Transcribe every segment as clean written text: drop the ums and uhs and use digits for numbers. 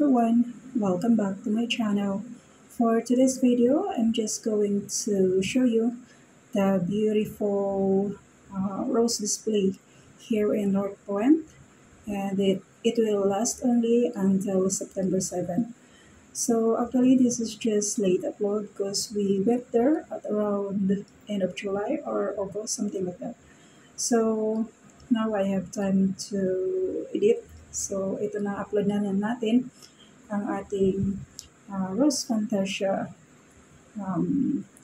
everyone, welcome back to my channel. For today's video, I'm just going to show you the beautiful rose display here in North Point, and it will last only until September 7. So actually this is just late upload because we went there at around end of July or August, something like that. So now I have time to edit. So ito na, upload na natin ang ating Rose Fantasia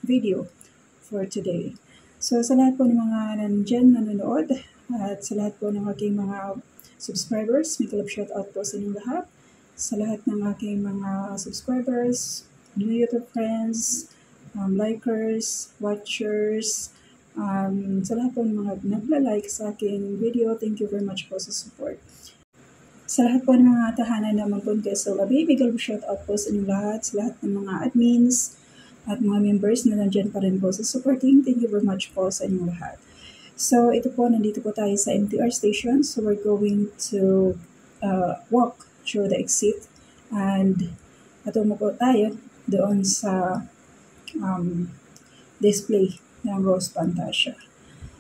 video for today. So sa lahat po ng mga nandyan nanonood at sa lahat po ng aking mga subscribers, may kalab shoutout po sa inyong lahat. Sa lahat ng aking mga subscribers, new YouTube friends, likers, watchers, sa lahat po ng mga nagla-like sa aking video, thank you very much po sa support. Sa lahat po ng mga tahanan naman po kayo sa labi, big shoutout po sa inyong lahat, sa lahat ng mga admins at mga members na nandyan pa rin po sa supporting. Thank you very much po sa inyong lahat. So ito po, nandito po tayo sa MTR station. So we're going to walk through the exit and patungo po tayo doon sa display ng Rose Fantasia.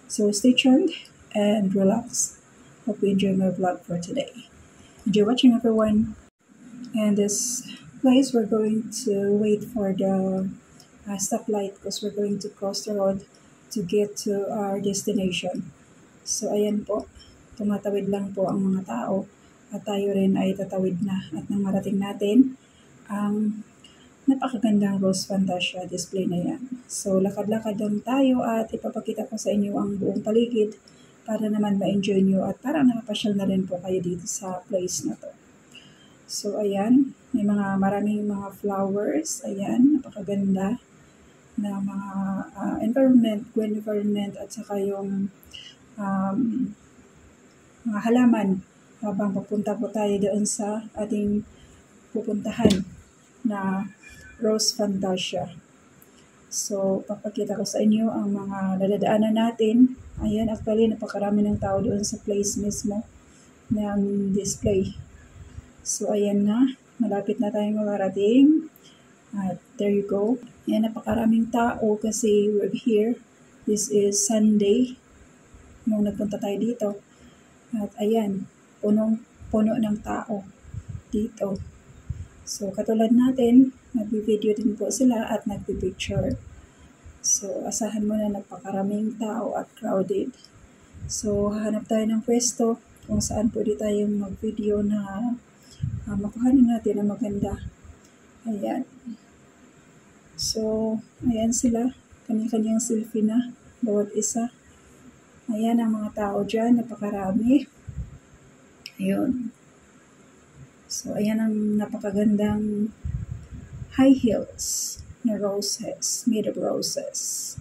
So stay tuned and relax. Hope you enjoy my vlog for today. Enjoy watching, everyone. And this place, we're going to wait for the stoplight because we're going to cross the road to get to our destination. So ayan po, tumatawid lang po ang mga tao at tayo rin ay tatawid na at nang marating natin ang napakagandang Rose Fantasia display na yan. So lakad-lakad lang tayo at ipapakita ko sa inyo ang buong paligid para naman ma-enjoy nyo at para nakapasyal na rin po kayo dito sa place na to. So ayan, may maraming mga flowers, ayan, napakaganda na mga green environment at saka yung mga halaman habang papunta po tayo doon sa ating pupuntahan na Rose Fantasia. So, papakita ko sa inyo ang mga dadaanan natin. Ayan, actually, napakarami ng tao doon sa place mismo ng display. So, ayan na. Malapit na tayong makarating. At there you go. Ayan, napakaraming tao kasi we're here. This is Sunday nung nagpunta tayo dito. At ayan, puno ng tao dito. So, katulad natin, nag-video din po sila at nag-picture. So, asahan mo na napakaraming tao at crowded. So, hahanap tayo ng pwesto kung saan pwede tayong mag-video na makuhanin natin ang maganda. Ayan. So, ayan sila. Kanya-kanyang selfie na, bawat isa. Ayan ang mga tao dyan, napakarami. Ayun. So, ayan ang napakagandang high heels na roses, made of roses.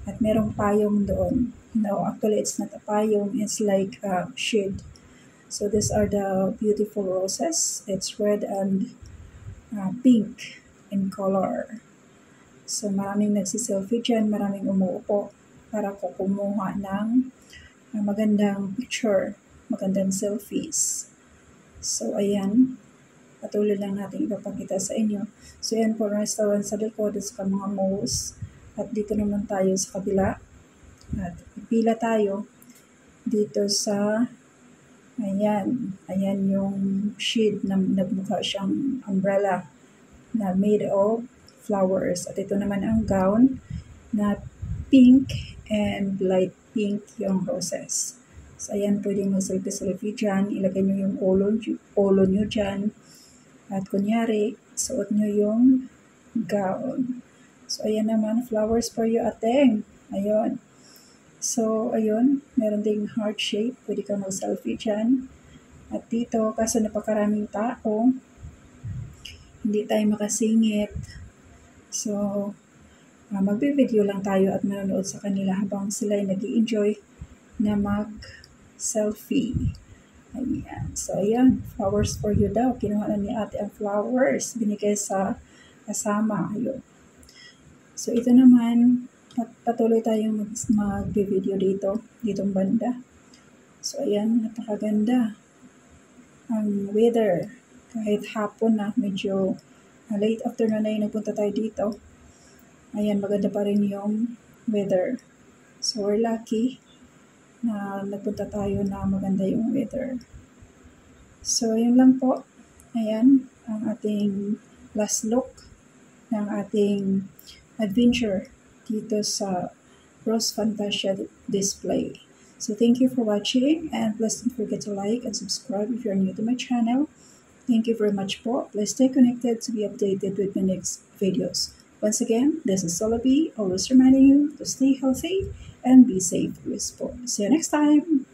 At merong payong doon. No, actually, it's not a payong. It's like a shade. So, these are the beautiful roses. It's red and pink in color. So, maraming nagsiselfie dyan. Maraming umuupo para ko kumuha ng magandang picture, magandang selfies. So, ayan. Patuloy lang natin ipapakita sa inyo. So, ayan po, restaurant sa likod at sa mga malls. At dito naman tayo sa kabila. At pipila tayo dito sa, ayan yung shade na nagmukha siyang umbrella na made of flowers. At ito naman ang gown na pink and light pink yung roses. So, ayan, pwedeng mag-selfie dyan. Ilagay nyo yung ulo nyo dyan. At kunyari, suot nyo yung gown. So, ayan naman, flowers for you, ateng. Ayun. So, ayun, meron ding heart shape. Pwede kang mag-selfie dyan. At dito, kasi napakaraming tao, hindi tayo makasingit. So, magbe-video lang tayo at manonood sa kanila habang sila ay nag-i-enjoy na mag-selfie. Ayan. So, ayan. Flowers for you daw. Kinuha na ni ate ang flowers. Binigay sa kasama. Ayun. So, ito naman, patuloy tayong mag-video dito. Ditong banda. So, ayan. Napakaganda ang weather. Kahit hapon na, medyo late afternoon na yung nagpunta tayo dito. Ayan, maganda pa rin yung weather. So, we're lucky na nagpunta tayo na maganda yung weather. So, yun lang po. Ayan, ang ating last look ng ating adventure dito sa Rose Fantasia display. So, thank you for watching, and please don't forget to like and subscribe if you're new to my channel. Thank you very much po. Please stay connected to be updated with my next videos. Once again, this is Solabi, always reminding you to stay healthy and be safe. See you next time.